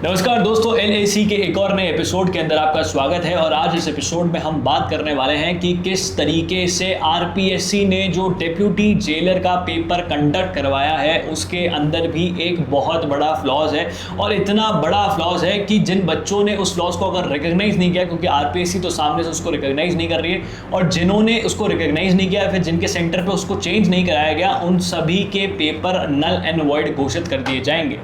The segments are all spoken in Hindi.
नमस्कार दोस्तों, LAC के एक और नए एपिसोड के अंदर आपका स्वागत है। और आज इस एपिसोड में हम बात करने वाले हैं कि किस तरीके से RPSC ने जो डेप्यूटी जेलर का पेपर कंडक्ट करवाया है उसके अंदर भी एक बहुत बड़ा फ्लॉज है। और इतना बड़ा फ्लॉज है कि जिन बच्चों ने उस फ्लॉज को अगर रिकॉग्नाइज नहीं किया, क्योंकि RPSC तो सामने से उसको रिकॉग्नाइज नहीं कर रही है, और जिन्होंने उसको रिकॉग्नाइज नहीं किया फिर जिनके सेंटर पे उसको चेंज नहीं कराया गया, उन सभी के पेपर नल एंड वॉइड घोषित कर दिए जाएंगे।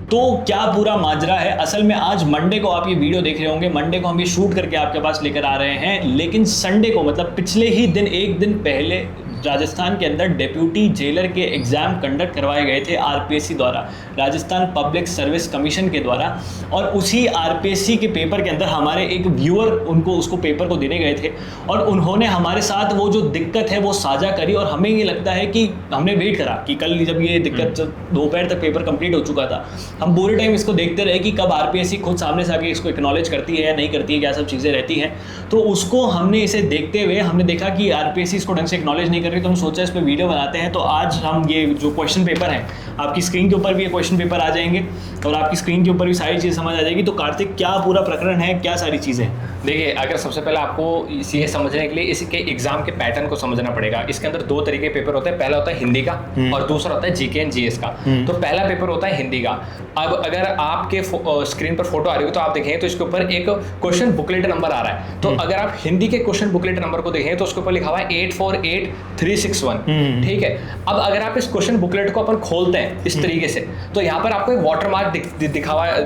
तो क्या पूरा माजरा है? असल में आज मंडे को आप ये वीडियो देख रहे होंगे, मंडे को हम ये शूट करके आपके पास लेकर आ रहे हैं, लेकिन संडे को मतलब पिछले ही दिन एक दिन पहले राजस्थान के अंदर डेप्यूटी जेलर के एग्ज़ाम कंडक्ट करवाए गए थे RPSC द्वारा, राजस्थान पब्लिक सर्विस कमीशन के द्वारा। और उसी RPSC के पेपर के अंदर हमारे एक व्यूअर उसको पेपर को देने गए थे और उन्होंने हमारे साथ वो जो दिक्कत है वो साझा करी। और हमें ये लगता है कि हमने वेट करा कि कल जब ये दिक्कत दोपहर तक पेपर कंप्लीट हो चुका था, हम पूरे टाइम इसको देखते रहे कि कब RPSC खुद सामने से आके इसको एक्नॉलेज करती है या नहीं करती है, क्या सब चीज़ें रहती हैं। तो उसको हमने इसे देखते हुए हमने देखा कि RPSC इसको ढंग से एक्नॉलेज नहीं कर रही, तो हम सोचा इस पर वीडियो बनाते हैं। तो आज हम ये जो क्वेश्चन पेपर है, आपकी स्क्रीन के ऊपर भी ये क्वेश्चन पेपर आ जाएंगे और आपकी स्क्रीन के ऊपर भी सारी चीज़ समझ आ जाएगी। तो कार्तिक, क्या पूरा प्रकरण है, क्या सारी चीज़ें? देखिए, अगर सबसे पहले आपको ये समझने के लिए इसके एग्जाम के पैटर्न को समझना पड़ेगा। इसके अंदर दो तरीके पेपर होते हैं, पहला होता है हिंदी का और दूसरा होता है GK एंड GS का। तो पहला पेपर होता है हिंदी का। अब अगर आपके स्क्रीन पर फोटो आ रही हो तो आप देखें तो इसके ऊपर एक क्वेश्चन बुकलेट नंबर आ रहा है। तो अगर आप हिंदी के क्वेश्चन बुकलेट नंबर को देखें तो उसके ऊपर लिखा हुआ है 848361। ठीक है। अब अगर आप इस क्वेश्चन बुकलेट को अपन खोलते हैं इस तरीके से, तो यहाँ पर आपको एक वाटरमार्क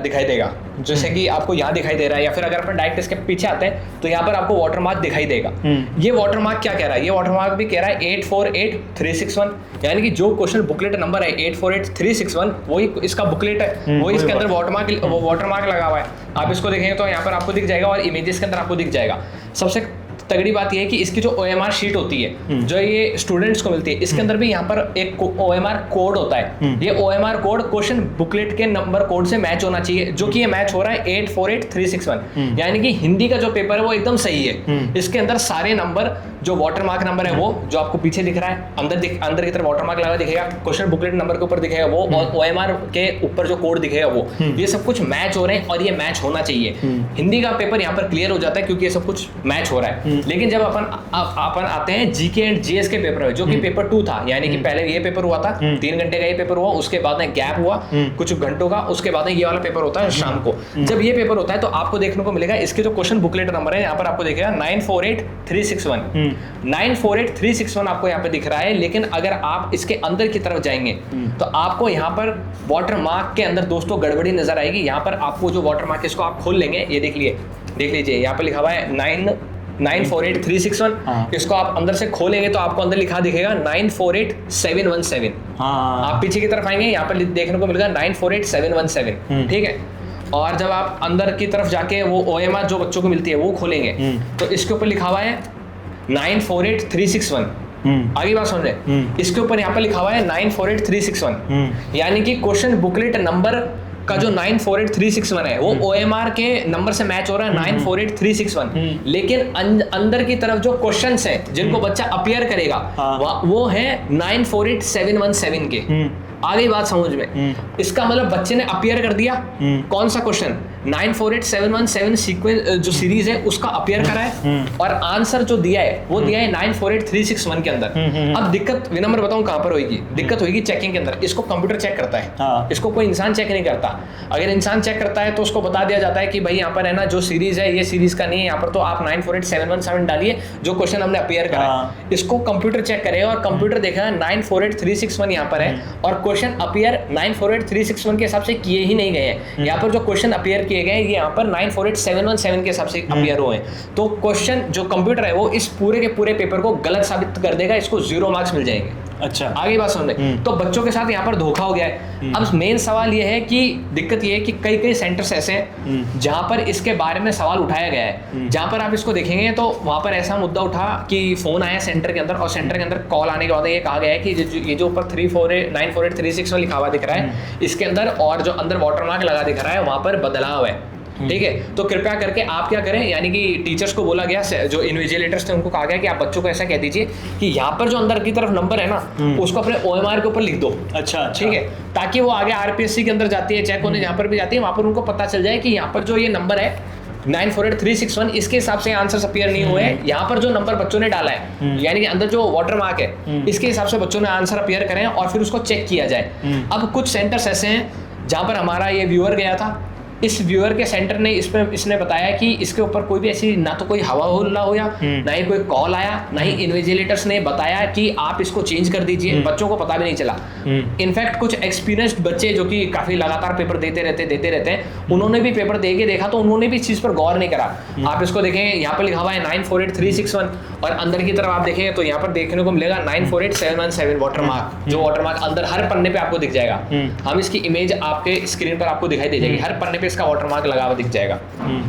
दिखाई देगा, जैसे कि आपको यहाँ दिखाई दे रहा है, या फिर अगर अपन डायरेक्ट इसके पीछे आते हैं तो यहाँ पर आपको वाटरमार्क दिखाई देगा। ये वाटरमार्क क्या कह रहा है? ये वाटरमार्क भी कह रहा है 848361, यानी कि जो क्वेश्चन बुकलेट नंबर है 848361 वही इसका बुकलेट है, वही इसके अंदर वाटरमार्क लगा हुआ है। आप इसको देखेंगे तो यहाँ पर आपको दिख जाएगा और इमेजेस के अंदर आपको दिख जाएगा। सबसे तगड़ी बात यह है कि इसकी जो OMR शीट होती है जो ये स्टूडेंट्स को मिलती है, इसके अंदर भी यहाँ पर एक OMR कोड होता है। ये OMR कोड क्वेश्चन बुकलेट के नंबर कोड से मैच होना चाहिए, जो कि ये मैच हो रहा है 848361, यानी कि हिंदी का जो पेपर है वो एकदम सही है। इसके अंदर सारे नंबर जो वाटरमार्क नंबर है वो जो आपको पीछे दिख रहा है, अंदर की तरफ वाटरमार्क लगा दिखेगा, क्वेश्चन बुकलेट नंबर के ऊपर दिखेगा वो, और OMR के ऊपर जो कोड दिखेगा वो, ये सब कुछ मैच हो रहे हैं और ये मैच होना चाहिए। हिंदी का पेपर यहाँ पर क्लियर हो जाता है क्योंकि ये सब कुछ मैच हो रहा है। लेकिन जब अपन आते हैं GK एंड GS के पेपर में, जो कि पेपर 2 था, यानी कि पहले ये पेपर हुआ था 3 घंटे का ये पेपर हुआ, उसके बाद में गैप हुआ कुछ घंटों का, उसके बाद में ये वाला पेपर होता है शाम को। जब ये पेपर होता है तो आपको देखने को मिलेगा इसके जो क्वेश्चन बुकलेट नंबर है यहाँ पर आपको दिखेगा 948361। 948361 आपको यहाँ पे दिख रहा है। लेकिन अगर आप इसके अंदर की तरफ जाएंगे तो आपको यहाँ पर वाटरमार्क के अंदर दोस्तों गड़बड़ी नजर आएगी। यहाँ पर आपको जो वाटरमार्क इसको आप खोल लेंगे, ये देख लीजिए यहाँ पर लिखा हुआ है 948361। इसको आप अंदर से खोलेंगे तो आपको अंदर लिखा दिखेगा 948717। आप पीछे की तरफ आएंगे, यहाँ पर देखने को मिलेगा 948717। ठीक है। और जब आप अंदर की तरफ जाके वो OMR जो बच्चों को मिलती है वो खोलेंगे तो इसके ऊपर लिखा हुआ है 948361। आगे बात सुन रहे, इसके ऊपर यहाँ पर लिखा हुआ है 948361, यानी कि क्वेश्चन बुकलेट नंबर का जो 948361 है वो OMR के नंबर से मैच हो रहा है 948361। लेकिन अंदर की तरफ जो क्वेश्चंस हैं जिनको बच्चा अपीयर करेगा वो है 948717 के। आगे बात समझ में, इसका मतलब बच्चे ने अपीयर कर दिया कौन सा क्वेश्चन, 948717 सीक्वेंस जो सीरीज है उसका अपीयर करा है, और आंसर जो दिया है वो दिया है 948361 के अंदर। अब दिक्कत विनम्र बताऊं कहां पर होगी? दिक्कत होगी चेकिंग के अंदर। इसको कंप्यूटर चेक करता है, इसको कोई इंसान चेक नहीं करता। अगर इंसान चेक करता है तो उसको बता दिया जाता है कि भाई यहाँ पर है ना जो सीरीज है ये सीरीज का नहीं है, यहाँ पर तो आप 948717 डालिए जो क्वेश्चन हमने अपीयर करा। इसको कंप्यूटर चेक करेगा और कंप्यूटर देखा 948361 यहाँ पर है और क्वेश्चन अपीयर 948361 के हिसाब से किए ही नहीं गए हैं। यहाँ पर जो क्वेश्चन अपीयर किए गए ये यहाँ पर 948717 के हिसाब से अपीयर हुए हैं। तो क्वेश्चन जो कंप्यूटर है वो इस पूरे के पूरे पेपर को गलत साबित कर देगा, इसको 0 मार्क्स मिल जाएंगे। अच्छा, आगे बात सुन रहे, तो बच्चों के साथ यहाँ पर धोखा हो गया है। अब मेन सवाल ये है कि दिक्कत ये है कि कई सेंटर्स ऐसे हैं जहां पर इसके बारे में सवाल उठाया गया है। जहां पर आप इसको देखेंगे तो वहां पर ऐसा मुद्दा उठा कि फोन आया सेंटर के अंदर और सेंटर के अंदर कॉल आने के बाद ये कहा गया है कि ये जो ऊपर 948361 लिखा हुआ दिख रहा है इसके अंदर और जो अंदर वाटरमार्क लगा दिख रहा है वहां पर बदलाव है। ठीक है, तो कृपया करके आप क्या करें, यानी कि टीचर्स को बोला गया, जो इन्विजिलेटर्स थे उनको कहा गया कि आप बच्चों को ऐसा कह दीजिए कि यहाँ पर जो अंदर की तरफ नंबर है ना उसको अपने OMR के ऊपर लिख दो। अच्छा, ठीक है, ताकि वो आगे RPSC के अंदर जाती है, चेक होने जहाँ पर भी जाती है, वहाँ पर उनको पता चल जाए कि यहाँ पर जो ये नंबर है 948361 इसके हिसाब से आंसर्स अपीयर नहीं हुए हैं, यहाँ पर जो नंबर बच्चों ने डाला है यानी कि अंदर जो वाटर मार्क है इसके हिसाब से बच्चों ने आंसर अपीयर करें और फिर उसको चेक किया जाए। अब कुछ सेंटर्स ऐसे हैं जहाँ पर हमारा ये व्यूअर गया था, इस व्यूअर के सेंटर ने इसने बताया कि इसके ऊपर कोई भी ऐसी ना तो कोई हवा हुल्ला हुआ, ना ही कोई कॉल आया, ना ही इन्विजिलेटर्स ने बताया कि आप इसको चेंज कर दीजिए, बच्चों को पता भी नहीं चला। इनफैक्ट कुछ एक्सपीरियंस्ड बच्चे जो कि काफी लगातार पेपर देते रहते हैं, उन्होंने भी पेपर दे के देखा तो उन्होंने भी इस चीज पर गौर नहीं करा। आप इसको देखें, यहाँ पर लिखा हुआ है 948361 और अंदर की तरफ आप देखें तो यहाँ पर देखने को मिलेगा 948717 वाटर मार्क, जो वाटर मार्क अंदर हर पन्ने पे आपको दिख जाएगा। हम इसकी इमेज आपके स्क्रीन पर आपको दिखाई दे जाएगी, हर पन्ने पे इसका वाटरमार्क लगा हुआ दिख जाएगा।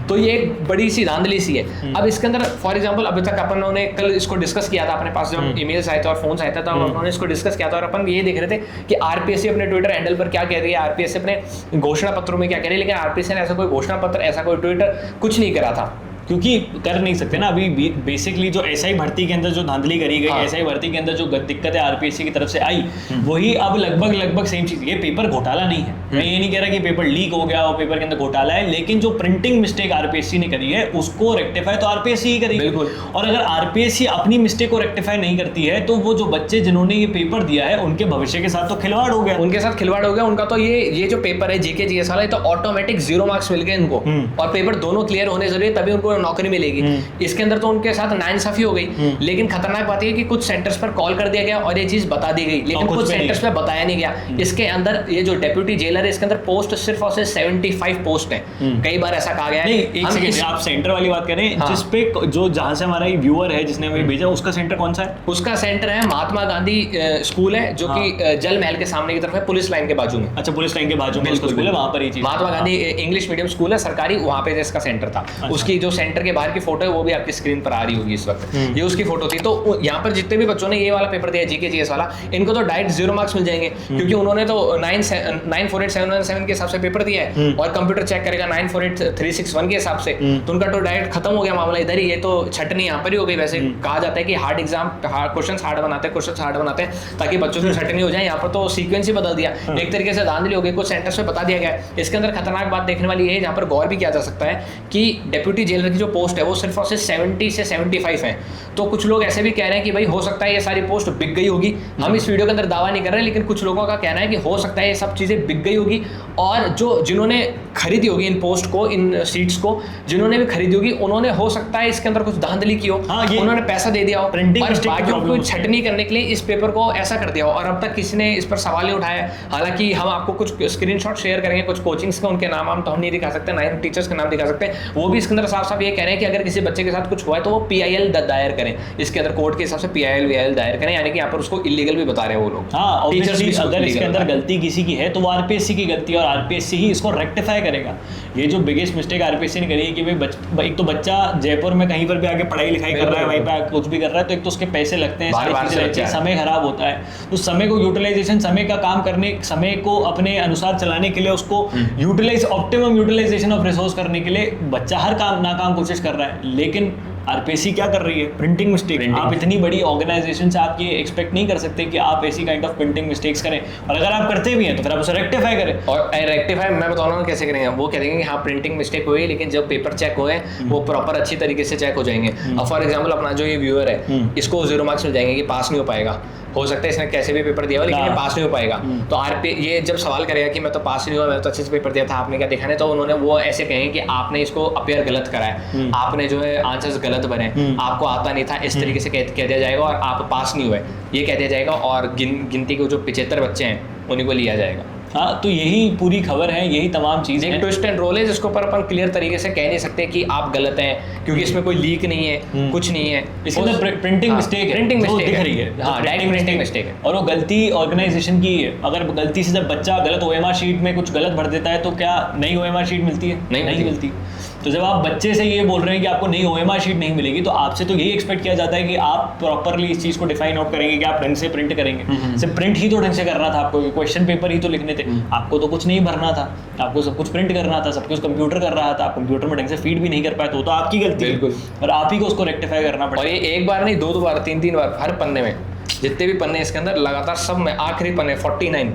तो ये एक बड़ी सी धांधली सी है। अब इसके अंदर फॉर एग्जांपल अभी तक अपन ने कल इसको डिस्कस किया था, अपने पास जब ईमेल्स आए थे और फोन्स आए थे तब उन्होंने इसको डिस्कस किया था और अपन ये देख रहे थे कि RPSC अपने ट्विटर हैंडल पर क्या कह रही है, RPSC अपने घोषणा पत्रों में क्या कह रही है, लेकिन RPSC ने ऐसा कोई घोषणा पत्र, ऐसा कोई ट्विटर कुछ नहीं करा था, क्योंकि कर नहीं सकते ना। अभी बेसिकली जो SI भर्ती के अंदर जो धांधली करी गई, SI भर्ती के अंदर जो दिक्कत है RPSC की तरफ से आई, वही अब लगभग सेम चीज। ये पेपर घोटाला नहीं है, मैं ये नहीं कह रहा कि पेपर लीक हो गया और पेपर के अंदर घोटाला है, लेकिन जो प्रिंटिंग मिस्टेक RPSC ने करी है उसको रेक्टिफाई तो RPSC ही करेगी। बिल्कुल। और अगर RPSC अपनी मिस्टेक को रेक्टिफाई नहीं करती है तो वो जो बच्चे जिन्होंने ये पेपर दिया है उनके भविष्य के साथ तो खिलवाड़ हो गया, उनके साथ खिलवाड़ हो गया। उनका तो ये जो पेपर है GK GS वाला, तो ऑटोमेटिक 0 मार्क्स मिल गए इनको, और पेपर दोनों क्लियर होने जरूरी है तभी उनको नौकरी मिलेगी। इसके अंदर तो उनके साथ नाइंसाफी हो गई। लेकिन खतरनाक बात यह कि कुछ सेंटर्स पर कॉल कर दिया गया और ये चीज बता दी गई, लेकिन कुछ सेंटर्स पे बताया नहीं गया। इसके अंदर ये जो डेप्यूटी जेलर है, इसके अंदर पोस्ट सिर्फ और सिर्फ 75 पोस्ट हैं। कई बार ऐसा कहा गया है। एक सेकंड, आप सेंटर वाली बात करें, जिस पे जो जहां से हमारा व्यूअर है जिसने हमें भेजा, उसका सेंटर कौन सा है? उसका सेंटर है महात्मा गांधी स्कूल है, जो कि जल महल के सामने की तरफ है, पुलिस लाइन के बाजू में। अच्छा, पुलिस लाइन के बाजू में उसका स्कूल है, वहां पर ही चीज। Mahatma Gandhi English medium school है सरकारी, वहां पे इसका सेंटर था। उसकी जो सेंटर के बाहर की फोटो है वो भी आपकी स्क्रीन पर आ रही होगी इस वक्त, ये उसकी फोटो थी। तो यहाँ पर जितने भी बच्चों ने ये वाला पेपर दिया GK GS वाला, इनको तो डायरेक्ट 0 मार्क्स मिल जाएंगे, क्योंकि उन्होंने तो 948717 के हिसाब से पेपर दिया है और कंप्यूटर चेक करेगा 948361 के हिसाब से, तो उनका तो डायरेक्ट खत्म हो गया मामला इधर ही। ये तो छटनी यहाँ पर ही हो गई। वैसे कहा जाता है कि हार्ड एग्जाम क्वेश्चन हार्ड बनाते हैं ताकि बच्चों की छटनी हो जाए, यहाँ पर तो सीक्वेंस ही बदल दिया, एक तरीके से धांधली हो गई। कुछ सेंटर्स पे बता दिया गया। इसके अंदर खतरनाक बात देखने वाली है, जहाँ पर गौर भी किया जा सकता है कि डेप्यूटी जेलर की जो पोस्ट है वो सिर्फ और सिर्फ 70 से 75 है। तो कुछ लोग ऐसे भी कह रहे हैं कि भाई हो सकता है ये सारी पोस्ट बिक गई होगी। हम इस वीडियो के अंदर दावा नहीं कर रहे, लेकिन कुछ लोगों का कहना है कि हो सकता है ये सब चीजें बिक गई होगी, और जिन्होंने खरीदी होगी इन पोस्ट को, इन सीट्स को जिन्होंने भी खरीदी होगी, उन्होंने हो सकता है इसके अंदर कुछ धांधली की हो, उन्होंने पैसा दे दिया हो प्रिंटिंग और बाकियों को छटनी करने के लिए इस पेपर को ऐसा कर दिया हो, और अब तक किसी ने इस पर सवाल नहीं उठाया। हालांकि हम आपको कुछ स्क्रीनशॉट शेयर करेंगे, कुछ कोचिंग्स के उनके नाम तो हम नहीं दिखा सकते, ना ही टीचर्स के नाम दिखा सकते हैं। वो भी इसके अंदर साफ साफ ये कह रहे हैं कि अगर किसी बच्चे के साथ कुछ हुआ है तो वो PIL दायर करें, इसके अंदर कोर्ट के हिसाब से PIL दायर करें, यानी कि यहाँ पर उसको इलीगल भी बता रहे हैं वो लोग। हाँ, टीचर्स अगर इसके अंदर गलती किसी की है तो वो RPSC की गलती है और RPSC ही इसको रेक्टिफाई करेगा। ये जो बिगेस्ट मिस्टेक RPSC ने करी है कि भाई एक तो बच्चा जयपुर में कहीं पर भी आके पढ़ाई लिखाई कर रहा है, वहीं पे कुछ भी कर रहा है, तो एक तो उसके पैसे लगते हैं, सारी चीजें लगती हैं, समय खराब होता है। तो समय को यूटिलाइजेशन, समय का काम करने, समय को अपने अनुसार चलाने के लिए उसको utilize, optimum utilization of resource करने के लिए बच्चा हर काम नाकाम कोशिश कर रहा है। लेकिन RPSC क्या कर रही है? Printing mistake. आप इतनी बड़ी ऑर्गेनाइजेशन से आप ये एक्सपेक्ट नहीं कर सकते कि आप ऐसी काइंड ऑफ प्रिंटिंग मिस्टेक्स करें, और अगर आप करते भी हैं तो फिर आप उसे रेक्टिफाई करें। और रेक्टिफाई मैं बता रहा हूँ कैसे करेंगे। वो कह देंगे कि हाँ प्रिंटिंग मिस्टेक हुई, लेकिन जब पेपर चेक हुए वो प्रॉपर अच्छी तरीके से चेक हो जाएंगे। अब फॉर एग्जाम्पल अपना जो ये व्यूअर है, इसको 0 मार्क्स मिल जाएंगे कि पास नहीं हो पाएगा। हो सकता है इसने कैसे भी पेपर दिया हो, लेकिन ये पास नहीं हो पाएगा। तो ये जब सवाल करेगा कि मैं तो पास नहीं हुआ, मैं तो अच्छे से पेपर दिया था, आपने क्या दिखाने, तो उन्होंने वो ऐसे कहेंगे कि आपने इसको अपीयर गलत करा है, आपने जो है आंसर्स गलत भरे, आपको आता नहीं था, इस तरीके से कह दिया जाएगा और आप पास नहीं हुए, ये कह दिया जाएगा। और गिनती के जो 75 बच्चे हैं उन्हीं को लिया जाएगा। हाँ, तो यही पूरी खबर है, यही तमाम चीजें। एक ट्विस्ट एंड रोल है जिसके ऊपर अपन क्लियर तरीके से कह नहीं सकते कि आप गलत हैं, क्योंकि इसमें कोई लीक नहीं है, कुछ नहीं है। इसके अंदर प्रिंटिंग मिस्टेक है, प्रिंटिंग मिस्टेक दिख रही है। हाँ, डायरेक्ट प्रिंटिंग मिस्टेक है, और वो गलती ऑर्गेनाइजेशन की है। अगर गलती से जब बच्चा गलत OMR शीट में कुछ गलत भर देता है तो क्या नई OMR शीट मिलती है? नहीं मिलती। तो जब आप बच्चे से ये बोल रहे हैं कि आपको नई OMR शीट नहीं मिलेगी, तो आपसे तो यही एक्सपेक्ट किया जाता है कि आप प्रॉपरली इस चीज़ को डिफाइन आउट करेंगे कि आप ढंग से प्रिंट करेंगे। सिर्फ प्रिंट ही तो ढंग से करना था आपको, क्वेश्चन पेपर ही तो लिखने थे, आपको तो कुछ नहीं भरना था, आपको सब कुछ प्रिंट करना था, सब कुछ कंप्यूटर कर रहा था, आप कंप्यूटर में ढंग से फीड भी नहीं कर पाए, तो आपकी गलती है और आप ही को उसको रेक्टिफाई करना पड़ेगा। और ये एक बार नहीं, दो बार, तीन बार, हर पन्ने में जितने भी पन्ने इसके अंदर लगातार सब में आखिरी पन्ने 49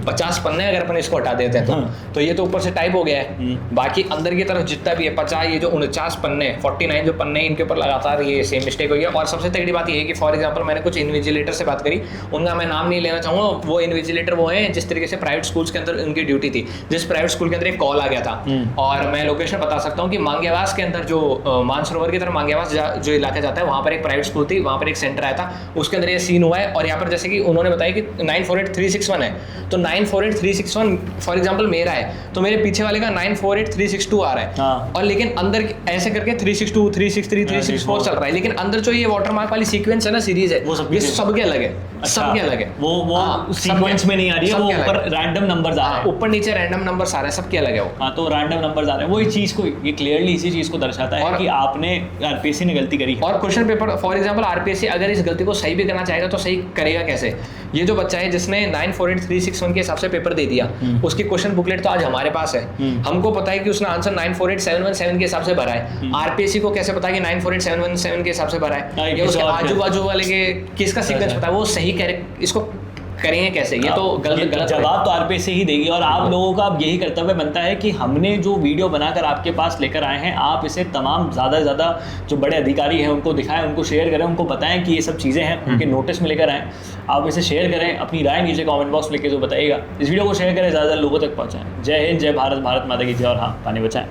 50 पन्ने अगर अपन इसको हटा देते हैं तो ये तो ऊपर से टाइप हो गया है, बाकी अंदर की तरफ जितना भी है 50, ये जो 49 पन्ने 49 जो पन्ने इनके ऊपर लगातार ये सेम मिस्टेक हुई है। और सबसे तगड़ी बात ये है कि फॉर एग्जांपल मैंने कुछ इन्विजिलेटर से बात करी, उनका मैं नाम नहीं लेना चाहूँगा, वो इन्विजिलेटर वो है जिस तरीके से प्राइवेट स्कूल्स के अंदर उनकी ड्यूटी थी। जिस प्राइवेट स्कूल के अंदर एक कॉल आ गया था और मैं लोकेशन बता सकता हूँ कि मांगेवास के अंदर जो मानसरोवर की तरफ मांगेवास जो इलाका जाता है वहाँ पर एक प्राइवेट स्कूल थी, वहाँ पर एक सेंटर आया था, उसके अंदर ये सीन हुआ है। और यहाँ पर जैसे कि उन्होंने बताया कि 948361 है, तो 948361 फॉर एग्जांपल मेरा है तो मेरे पीछे वाले का 948362 आ रहा है। हाँ। और लेकिन अंदर ऐसे करके 362 363 364 चल रहा है, लेकिन अंदर जो ये वाटरमार्क वाली सीक्वेंस है ना, सीरीज है, वो ये सबके अलग है। सबके अलग है, वो सीक्वेंस में नहीं आ रही है, वो ऊपर रैंडम नंबर्स आ रहे हैं, ऊपर नीचे रैंडम नंबर्स आ रहे हैं, सबके अलग है वो। हाँ, तो रैंडम नंबर्स आ रहे हैं, वो इस चीज को, ये क्लियरली इसी चीज को दर्शाता है कि आपने आरपीएससी ने गलती करी है। और question paper for example RPSC अगर इस गलती को सही भी करना चाहेगा तो सही करेगा कैसे? ये जो बच्चा है जिसने 948361 के हिसाब से पेपर दे दिया, उसकी क्वेश्चन बुकलेट तो आज हमारे पास है, हमको पता है कि उसने आंसर 948717 के हिसाब से भरा है। आरपीएससी को कैसे पता है कि 948717 के हिसाब से भरा है? या उसके आजू बाजू वाले के किसका सीक्वेंस पता है, वो सही इसको करेंगे कैसे? ये तो गलत जवाब तो आरपीएससी ही देगी। और आप लोगों का अब यही कर्तव्य बनता है कि हमने जो वीडियो बनाकर आपके पास लेकर आए हैं, आप इसे तमाम ज़्यादा से ज़्यादा जो बड़े अधिकारी हैं उनको दिखाएं, उनको शेयर करें, उनको बताएं कि ये सब चीज़ें हैं, उनके नोटिस में लेकर आएँ। आप इसे शेयर करें, अपनी राय नीचे कमेंट बॉक्स में लिख के जो बताइएगा, इस वीडियो को शेयर करें, ज़्यादा लोगों तक पहुँचाएं। जय हिंद, जय भारत, भारत माता की जय, और हाँ, पानी बचाएं।